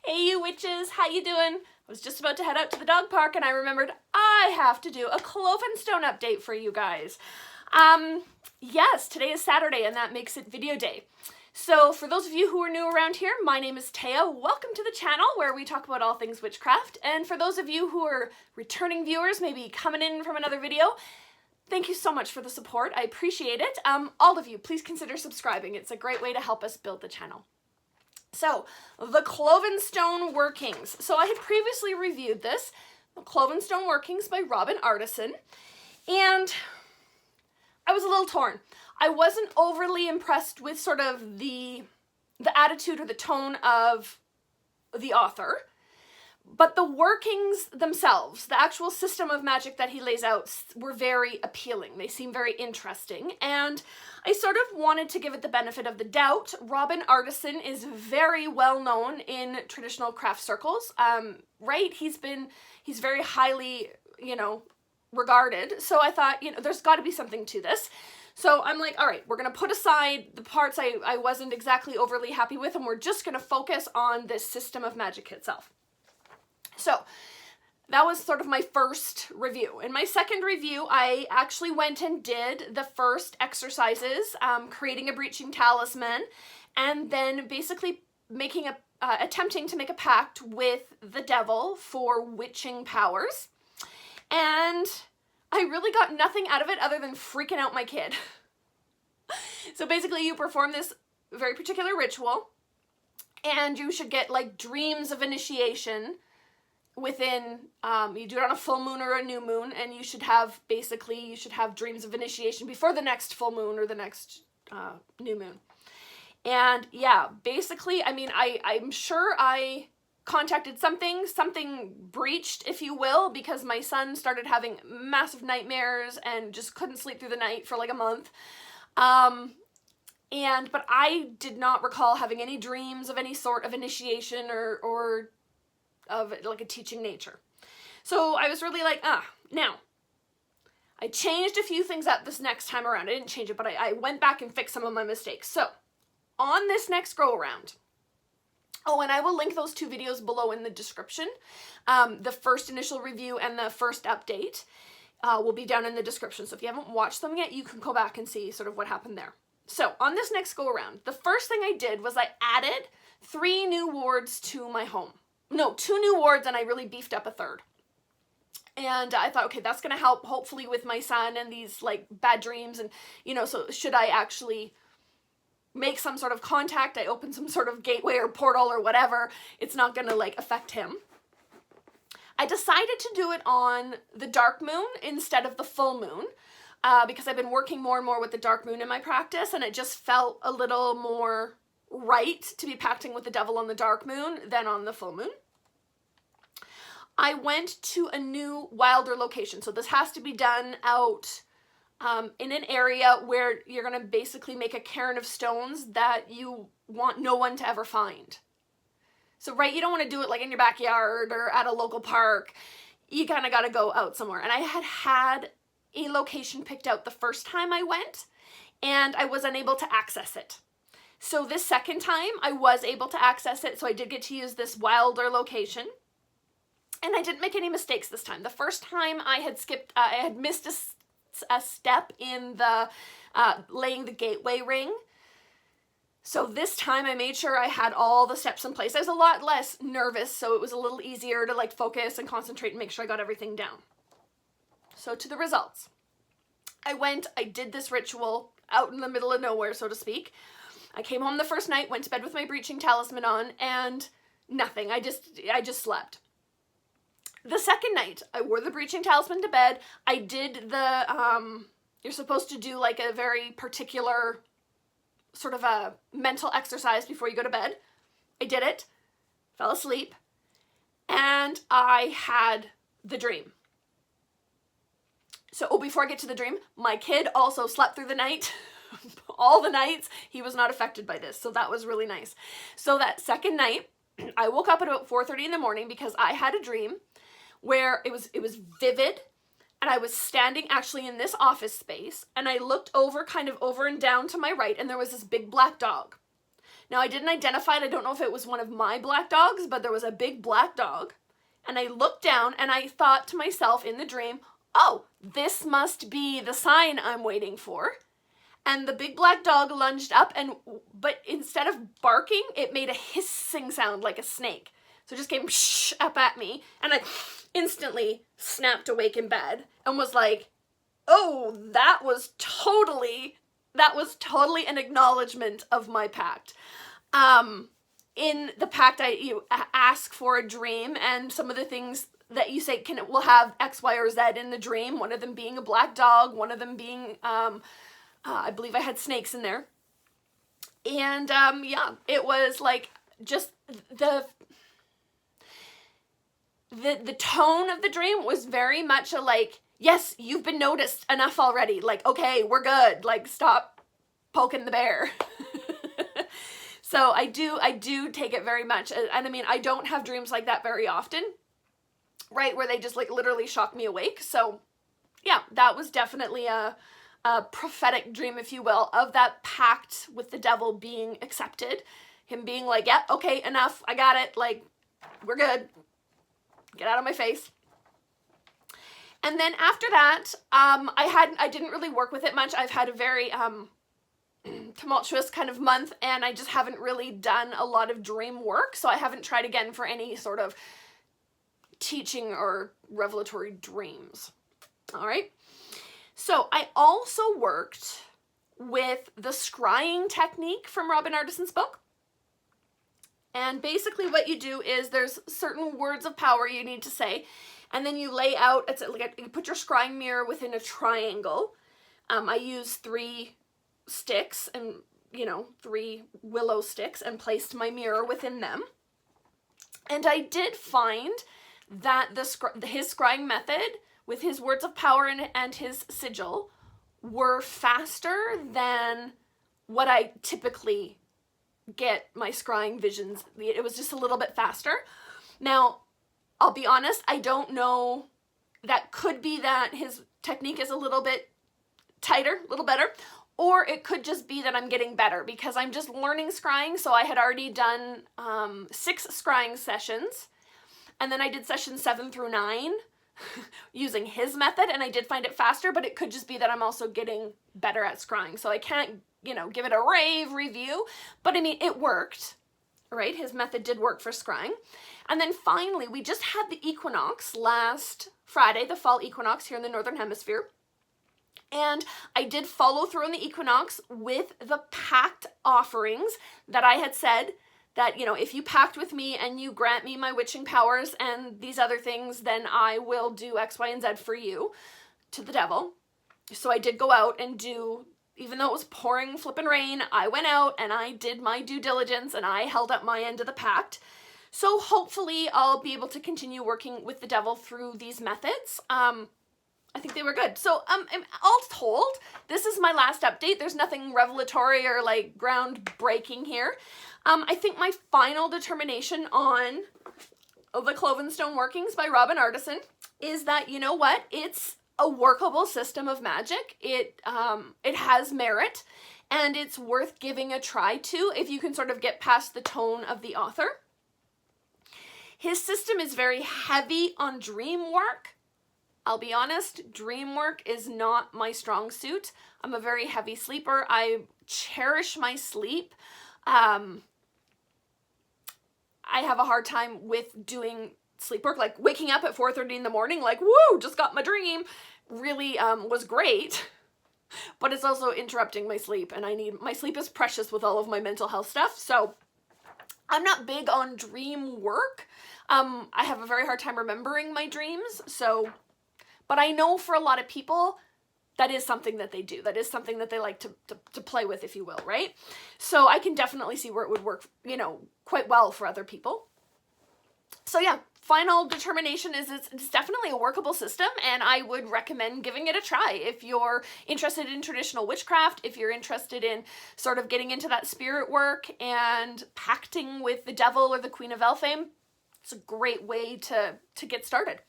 Hey you witches, how you doing? I was just about to head out to the dog park and I remembered I have to do a Clovenstone update for you guys. Yes, today is Saturday and that makes it video day. So for those of you who are new around here, my name is Taya. Welcome to the channel where we talk about all things witchcraft. And for those of you who are returning viewers, maybe coming in from another video, thank you so much for the support. I appreciate it. All of you, please consider subscribing. It's a great way to help us build the channel. So, the Clovenstone workings. So I had previously reviewed this, the Clovenstone workings by Robin Artisan, and I was a little torn. I wasn't overly impressed with sort of the attitude or the tone of the author, but the workings themselves, the actual system of magic that he lays out, were very appealing. They seem very interesting, and I sort of wanted to give it the benefit of the doubt. Robin Artisan is very well known in traditional craft circles, right? He's very highly, regarded. So I thought, there's got to be something to this. So I'm like, all right, we're going to put aside the parts I wasn't exactly overly happy with, and we're just going to focus on this system of magic itself. So that was sort of my first review. In my second review, I actually went and did the first exercises, creating a breaching talisman, and then basically making attempting to make a pact with the devil for witching powers. And I really got nothing out of it other than freaking out my kid. So basically you perform this very particular ritual, and you should get like dreams of initiation within, you do it on a full moon or a new moon, and you should have dreams of initiation before the next full moon or the next new moon. And yeah, basically, I mean, I'm sure I contacted something breached, if you will, because my son started having massive nightmares and just couldn't sleep through the night for like a month. But I did not recall having any dreams of any sort of initiation or of like a teaching nature. So I was really like, now, I changed a few things up this next time around. I didn't change it, but I went back and fixed some of my mistakes. So on this next go around, and I will link those two videos below in the description. The first initial review and the first update will be down in the description. So if you haven't watched them yet, you can go back and see sort of what happened there. So on this next go around, the first thing I did was I added 3 new wards to my home. No, 2 new wards, and I really beefed up a third. And I thought, okay, that's going to help hopefully with my son and these like bad dreams. And, so should I actually make some sort of contact, I open some sort of gateway or portal or whatever, it's not going to like affect him. I decided to do it on the dark moon instead of the full moon, because I've been working more and more with the dark moon in my practice, and it just felt a little more right to be pacting with the devil on the dark moon than on the full moon. I went to a new wilder location. So this has to be done out in an area where you're going to basically make a cairn of stones that you want no one to ever find. So, right, you don't want to do it like in your backyard or at a local park. You kind of got to go out somewhere. And I had a location picked out the first time I went, and I was unable to access it. So this second time I was able to access it, so I did get to use this wilder location. And I didn't make any mistakes this time. The first time I had missed a step in the laying the gateway ring. So this time I made sure I had all the steps in place. I was a lot less nervous, so it was a little easier to like focus and concentrate and make sure I got everything down. So to the results. I did this ritual out in the middle of nowhere, so to speak. I came home the first night, went to bed with my breaching talisman on, and nothing. I just slept. The second night, I wore the breaching talisman to bed. I did you're supposed to do like a very particular sort of a mental exercise before you go to bed. I did it, fell asleep, and I had the dream. So, before I get to the dream, my kid also slept through the night. All the nights, he was not affected by this, so that was really nice. So that second night, I woke up at about 4:30 in the morning because I had a dream where it was vivid, and I was standing actually in this office space, and I looked over, kind of over and down to my right, and there was this big black dog. Now, I didn't identify it. I don't know if it was one of my black dogs, but there was a big black dog. And I looked down and I thought to myself in the dream, oh, this must be the sign I'm waiting for. And the big black dog lunged up, but instead of barking, it made a hissing sound like a snake. So it just came up at me, and I instantly snapped awake in bed and was like, oh, that was totally an acknowledgement of my pact. In the pact, you ask for a dream, and some of the things that you say will have X, Y, or Z in the dream. One of them being a black dog, one of them being, I believe I had snakes in there. And yeah, it was like just the tone of the dream was very much a like, yes, you've been noticed enough already. Like, okay, we're good. Like, stop poking the bear. So I do take it very much. And I mean, I don't have dreams like that very often, right? Where they just like literally shock me awake. So yeah, that was definitely a prophetic dream, if you will, of that pact with the devil being accepted. Him being like, yeah, okay, enough. I got it. Like, we're good. Get out of my face. And then after that, I didn't really work with it much. I've had a very tumultuous kind of month, and I just haven't really done a lot of dream work. So I haven't tried again for any sort of teaching or revelatory dreams. All right. So I also worked with the scrying technique from Robin Ardison's book. And basically what you do is there's certain words of power you need to say, and then you lay out, you put your scrying mirror within a triangle. I use 3 sticks and, 3 willow sticks, and placed my mirror within them. And I did find that his scrying method with his words of power and his sigil were faster than what I typically get my scrying visions. It was just a little bit faster. Now, I'll be honest, I don't know. That could be that his technique is a little bit tighter, a little better, or it could just be that I'm getting better because I'm just learning scrying. So I had already done 6 scrying sessions, and then I did sessions 7 through 9 using his method, and I did find it faster, but it could just be that I'm also getting better at scrying. So I can't, give it a rave review, but I mean, it worked, right? His method did work for scrying. And then finally, we just had the equinox last Friday, the fall equinox here in the Northern Hemisphere. And I did follow through on the equinox with the pact offerings that I had said that, if you pact with me and you grant me my witching powers and these other things, then I will do X, Y, and Z for you to the devil. So I did go out and do, even though it was pouring flippin' rain, I went out and I did my due diligence and I held up my end of the pact. So hopefully I'll be able to continue working with the devil through these methods. I think they were good. So all told, this is my last update. There's nothing revelatory or like groundbreaking here. I think my final determination on the Clovenstone workings by Robin Ardison is that, you know what? It's a workable system of magic. It has merit, and it's worth giving a try to if you can sort of get past the tone of the author. His system is very heavy on dream work. I'll be honest, dream work is not my strong suit. I'm a very heavy sleeper. I cherish my sleep. I have a hard time with doing sleep work, like waking up at 4:30 in the morning, like, woo, just got my dream, really was great. But it's also interrupting my sleep, and my sleep is precious with all of my mental health stuff. So I'm not big on dream work. I have a very hard time remembering my dreams. But I know for a lot of people, that is something that they do. That is something that they like to play with, if you will, right? So I can definitely see where it would work, quite well for other people. So yeah, final determination is it's definitely a workable system, and I would recommend giving it a try. If you're interested in traditional witchcraft, if you're interested in sort of getting into that spirit work and pacting with the devil or the Queen of Elfame, it's a great way to get started.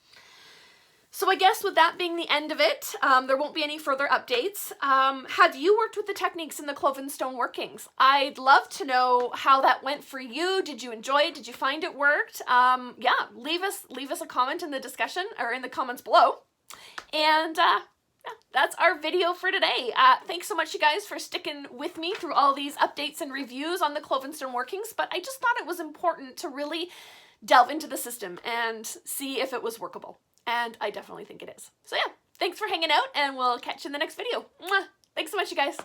So I guess with that being the end of it, there won't be any further updates. Have you worked with the techniques in the Clovenstone workings? I'd love to know how that went for you. Did you enjoy it? Did you find it worked? Yeah, leave us a comment in the discussion or in the comments below. And yeah, that's our video for today. Thanks so much, you guys, for sticking with me through all these updates and reviews on the Clovenstone workings, but I just thought it was important to really delve into the system and see if it was workable. And I definitely think it is. So yeah, thanks for hanging out, and we'll catch you in the next video. Mwah! Thanks so much, you guys.